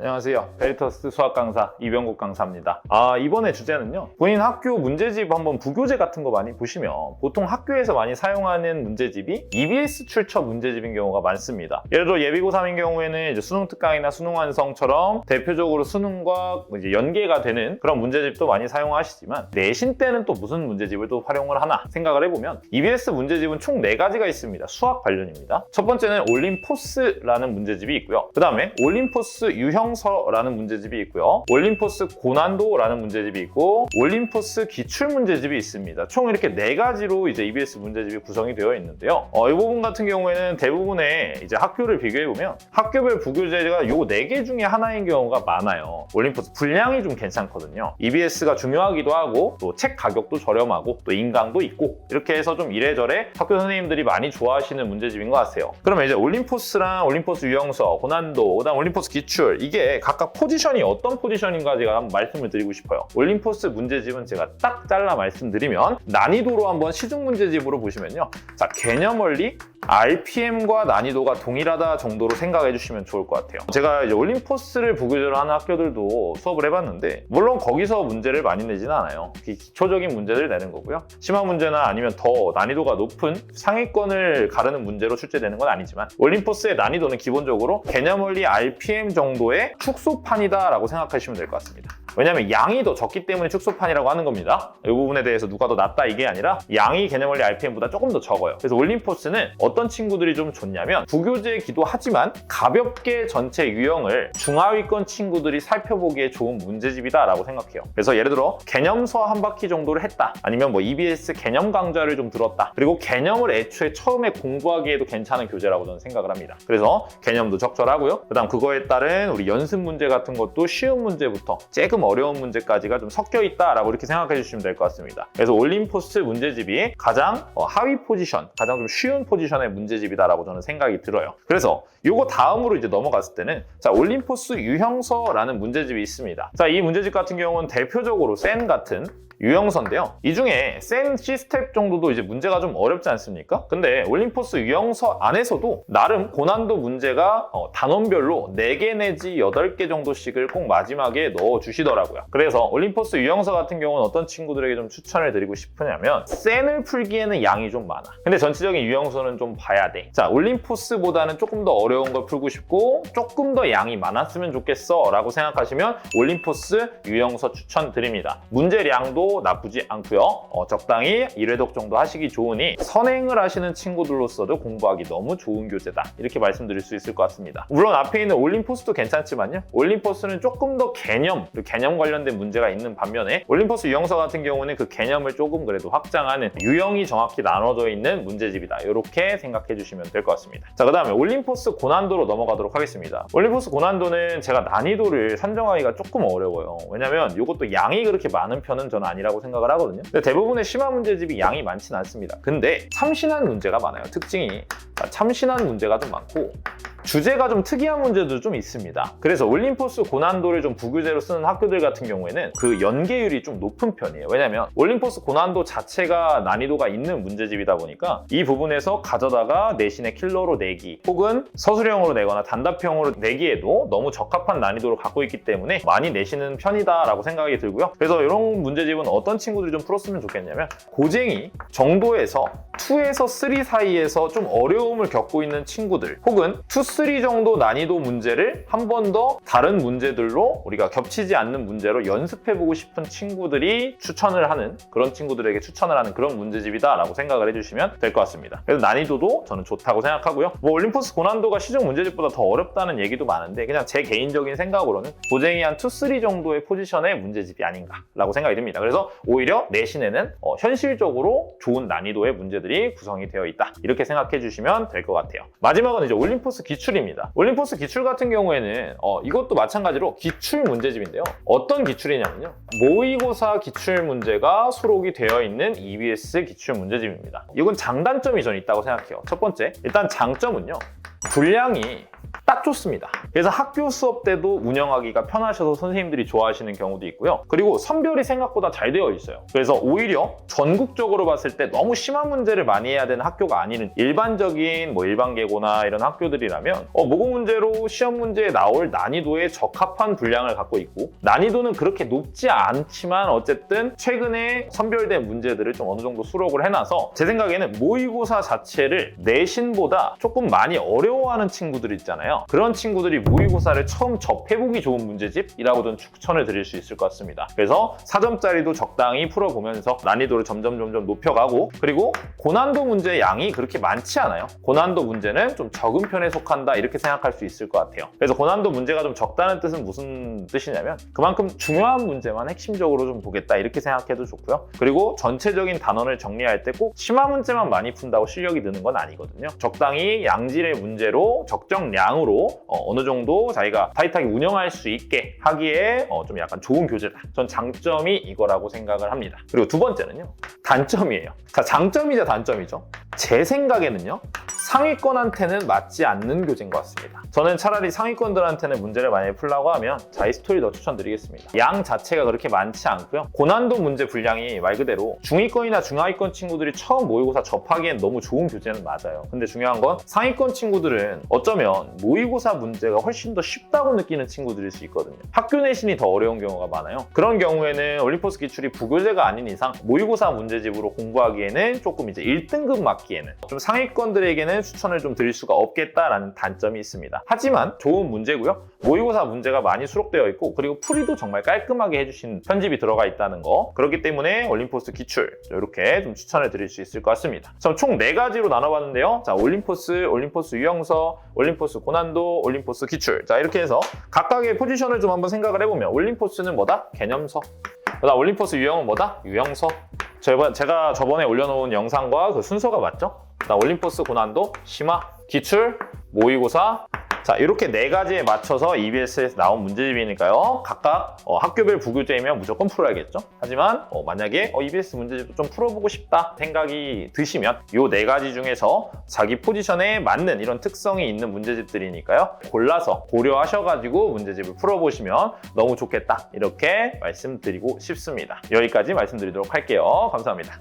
안녕하세요. 베리터스 수학 강사 이병국 강사입니다. 이번에 주제는요. 본인 학교 문제집 한번 부교재 같은 거 많이 보시면 보통 학교에서 많이 사용하는 문제집이 EBS 출처 문제집인 경우가 많습니다. 예를 들어 예비고 3인 경우에는 이제 수능 특강이나 수능 완성처럼 대표적으로 수능과 이제 연계가 되는 그런 문제집도 많이 사용하시지만 내신 때는 또 무슨 문제집을 또 활용을 하나 생각을 해보면 EBS 문제집은 총 4가지가 있습니다. 수학 관련입니다. 첫 번째는 올림포스라는 문제집이 있고요. 그 다음에 올림포스 유형서라는 문제집이 있고요. 올림포스 고난도라는 문제집이 있고 올림포스 기출문제집이 있습니다. 총 이렇게 4가지로 이제 EBS 문제집이 구성이 되어 있는데요. 이 부분 같은 경우에는 대부분의 이제 학교를 비교해보면 학교별 부교재가 요 4개 중에 하나인 경우가 많아요. 올림포스 분량이 좀 괜찮거든요. EBS가 중요하기도 하고 또 책 가격도 저렴하고 또 인강도 있고 이렇게 해서 좀 이래저래 학교 선생님들이 많이 좋아하시는 문제집인 것 같아요. 그러면 이제 올림포스랑 올림포스 유형서, 고난도, 그다음 올림포스 기출 이게 각각 포지션이 어떤 포지션인가 제가 한번 말씀을 드리고 싶어요. 올림포스 문제집은 제가 딱 잘라 말씀드리면 난이도로 한번 시중 문제집으로 보시면요. 자, 개념 원리, RPM과 난이도가 동일하다 정도로 생각해 주시면 좋을 것 같아요. 제가 이제 올림포스를 부교재로 하는 학교들도 수업을 해봤는데 물론 거기서 문제를 많이 내지는 않아요. 기초적인 문제를 내는 거고요. 심화 문제나 아니면 더 난이도가 높은 상위권을 가르는 문제로 출제되는 건 아니지만 올림포스의 난이도는 기본적으로 개념 원리 RPM 정도의 축소판이다라고 생각하시면 될 것 같습니다. 왜냐하면 양이 더 적기 때문에 축소판이라고 하는 겁니다. 이 부분에 대해서 누가 더 낫다 이게 아니라 양이 개념 원리 RPM보다 조금 더 적어요. 그래서 올림포스는 어떤 친구들이 좀 좋냐면 부교재이기도 하지만 가볍게 전체 유형을 중하위권 친구들이 살펴보기에 좋은 문제집이다라고 생각해요. 그래서 예를 들어 개념서 한 바퀴 정도를 했다. 아니면 뭐 EBS 개념 강좌를 좀 들었다. 그리고 개념을 애초에 처음에 공부하기에도 괜찮은 교재라고 저는 생각을 합니다. 그래서 개념도 적절하고요. 그다음 그거에 따른 우리 연습 문제 같은 것도 쉬운 문제부터 조금 어려운 문제까지가 좀 섞여 있다라고 이렇게 생각해 주시면 될 것 같습니다. 그래서 올림포스 문제집이 가장 하위 포지션, 가장 좀 쉬운 포지션의 문제집이다라고 저는 생각이 들어요. 그래서 요거 다음으로 이제 넘어갔을 때는 자, 올림포스 유형서라는 문제집이 있습니다. 자, 이 문제집 같은 경우는 대표적으로 센 같은 유형서인데요. 이 중에 센 C스텝 정도도 이제 문제가 좀 어렵지 않습니까? 근데 올림포스 유형서 안에서도 나름 고난도 문제가 단원별로 4개 내지 8개 정도씩을 꼭 마지막에 넣어주시더라고요. 그래서 올림포스 유형서 같은 경우는 어떤 친구들에게 좀 추천을 드리고 싶으냐면 센을 풀기에는 양이 좀 많아. 근데 전체적인 유형서는 좀 봐야 돼. 자, 올림포스보다는 조금 더 어려운 걸 풀고 싶고 조금 더 양이 많았으면 좋겠어 라고 생각하시면 올림포스 유형서 추천드립니다. 문제량도 나쁘지 않고요. 적당히 1회독 정도 하시기 좋으니 선행을 하시는 친구들로서도 공부하기 너무 좋은 교재다. 이렇게 말씀드릴 수 있을 것 같습니다. 물론 앞에 있는 올림포스도 괜찮지만요. 올림포스는 조금 더 개념 관련된 문제가 있는 반면에 올림포스 유형서 같은 경우는 그 개념을 조금 그래도 확장하는 유형이 정확히 나눠져 있는 문제집이다. 이렇게 생각해 주시면 될 것 같습니다. 자, 그 다음에 올림포스 고난도로 넘어가도록 하겠습니다. 올림포스 고난도는 제가 난이도를 산정하기가 조금 어려워요. 왜냐면 이것도 양이 그렇게 많은 편은 저는 아니라고 생각을 하거든요. 근데 대부분의 심화 문제집이 양이 많지는 않습니다. 근데 참신한 문제가 많아요. 특징이 참신한 문제가 좀 많고 주제가 좀 특이한 문제도 좀 있습니다. 그래서 올림포스 고난도를 좀 부교재로 쓰는 학교들 같은 경우에는 그 연계율이 좀 높은 편이에요. 왜냐면 올림포스 고난도 자체가 난이도가 있는 문제집이다 보니까 이 부분에서 가져다가 내신의 킬러로 내기 혹은 서술형으로 내거나 단답형으로 내기에도 너무 적합한 난이도를 갖고 있기 때문에 많이 내시는 편이다라고 생각이 들고요. 그래서 이런 문제집은 어떤 친구들이 좀 풀었으면 좋겠냐면 고쟁이 정도에서 2에서 3 사이에서 좀 어려움을 겪고 있는 친구들 혹은 2, 3 정도 난이도 문제를 한 번 더 다른 문제들로 우리가 겹치지 않는 문제로 연습해보고 싶은 친구들이 추천을 하는 그런 친구들에게 추천을 하는 그런 문제집이다 라고 생각을 해주시면 될 것 같습니다. 그래서 난이도도 저는 좋다고 생각하고요. 뭐 올림포스 고난도가 시중 문제집보다 더 어렵다는 얘기도 많은데 그냥 제 개인적인 생각으로는 고쟁이 한 2, 3 정도의 포지션의 문제집이 아닌가 라고 생각이 듭니다. 그래서 오히려 내신에는 현실적으로 좋은 난이도의 문제들이 구성이 되어 있다. 이렇게 생각해 주시면 될 것 같아요. 마지막은 이제 올림포스 기출입니다. 올림포스 기출 같은 경우에는 이것도 마찬가지로 기출 문제집인데요. 어떤 기출이냐면요. 모의고사 기출 문제가 수록이 되어 있는 EBS 기출 문제집입니다. 이건 장단점이 저는 있다고 생각해요. 첫 번째, 일단 장점은요. 분량이 딱 좋습니다. 그래서 학교 수업 때도 운영하기가 편하셔서 선생님들이 좋아하시는 경우도 있고요. 그리고 선별이 생각보다 잘 되어 있어요. 그래서 오히려 전국적으로 봤을 때 너무 심한 문제를 많이 해야 되는 학교가 아닌 일반적인 일반계고나 이런 학교들이라면 모국 문제로 시험 문제에 나올 난이도에 적합한 분량을 갖고 있고, 난이도는 그렇게 높지 않지만 어쨌든 최근에 선별된 문제들을 좀 어느 정도 수록을 해놔서 제 생각에는 모의고사 자체를 내신보다 조금 많이 어려워하는 친구들 있잖아요. 그런 친구들이 모의고사를 처음 접해보기 좋은 문제집이라고 좀 추천을 드릴 수 있을 것 같습니다. 그래서 4점짜리도 적당히 풀어보면서 난이도를 점점 높여가고, 그리고 고난도 문제의 양이 그렇게 많지 않아요. 고난도 문제는 좀 적은 편에 속한다 이렇게 생각할 수 있을 것 같아요. 그래서 고난도 문제가 좀 적다는 뜻은 무슨 뜻이냐면 그만큼 중요한 문제만 핵심적으로 좀 보겠다 이렇게 생각해도 좋고요. 그리고 전체적인 단원을 정리할 때 꼭 심화 문제만 많이 푼다고 실력이 느는 건 아니거든요. 적당히 양질의 문제로 적정량으로 어느 정도 자기가 타이트하게 운영할 수 있게 하기에 좀 약간 좋은 교재다. 전 장점이 이거라고 생각을 합니다. 그리고 두 번째는요, 단점이에요. 자, 장점이자 단점이죠. 제 생각에는요, 상위권한테는 맞지 않는 교재인 것 같습니다. 저는 차라리 상위권들한테는 문제를 많이 풀라고 하면 자이스토리 더 추천드리겠습니다. 양 자체가 그렇게 많지 않고요. 고난도 문제 분량이 말 그대로 중위권이나 중하위권 친구들이 처음 모의고사 접하기엔 너무 좋은 교재는 맞아요. 근데 중요한 건 상위권 친구들은 어쩌면 모의고사 문제가 훨씬 더 쉽다고 느끼는 친구들일 수 있거든요. 학교 내신이 더 어려운 경우가 많아요. 그런 경우에는 올림포스 기출이 부교재가 아닌 이상 모의고사 문제집으로 공부하기에는 조금 이제 1등급 맞기에는 좀 상위권들에게는 추천을 좀 드릴 수가 없겠다라는 단점이 있습니다. 하지만 좋은 문제고요. 모의고사 문제가 많이 수록되어 있고, 그리고 풀이도 정말 깔끔하게 해주신 편집이 들어가 있다는 거. 그렇기 때문에 올림포스 기출 이렇게 좀 추천을 드릴 수 있을 것 같습니다. 총 4가지로 나눠봤는데요. 자, 올림포스 유형서, 올림포스 고난도, 올림포스 기출. 자, 이렇게 해서 각각의 포지션을 좀 한번 생각을 해보면 올림포스는 뭐다? 개념서. 그다음 올림포스 유형은 뭐다? 유형서. 제가 저번에 올려놓은 영상과 그 순서가 맞죠? 그다음 올림포스 고난도, 심화, 기출, 모의고사. 자, 이렇게 4가지에 맞춰서 EBS에서 나온 문제집이니까요. 각각 학교별 부교재이면 무조건 풀어야겠죠. 하지만 만약에 EBS 문제집도 좀 풀어보고 싶다 생각이 드시면 이 4가지 중에서 자기 포지션에 맞는 이런 특성이 있는 문제집들이니까요. 골라서 고려하셔가지고 문제집을 풀어보시면 너무 좋겠다. 이렇게 말씀드리고 싶습니다. 여기까지 말씀드리도록 할게요. 감사합니다.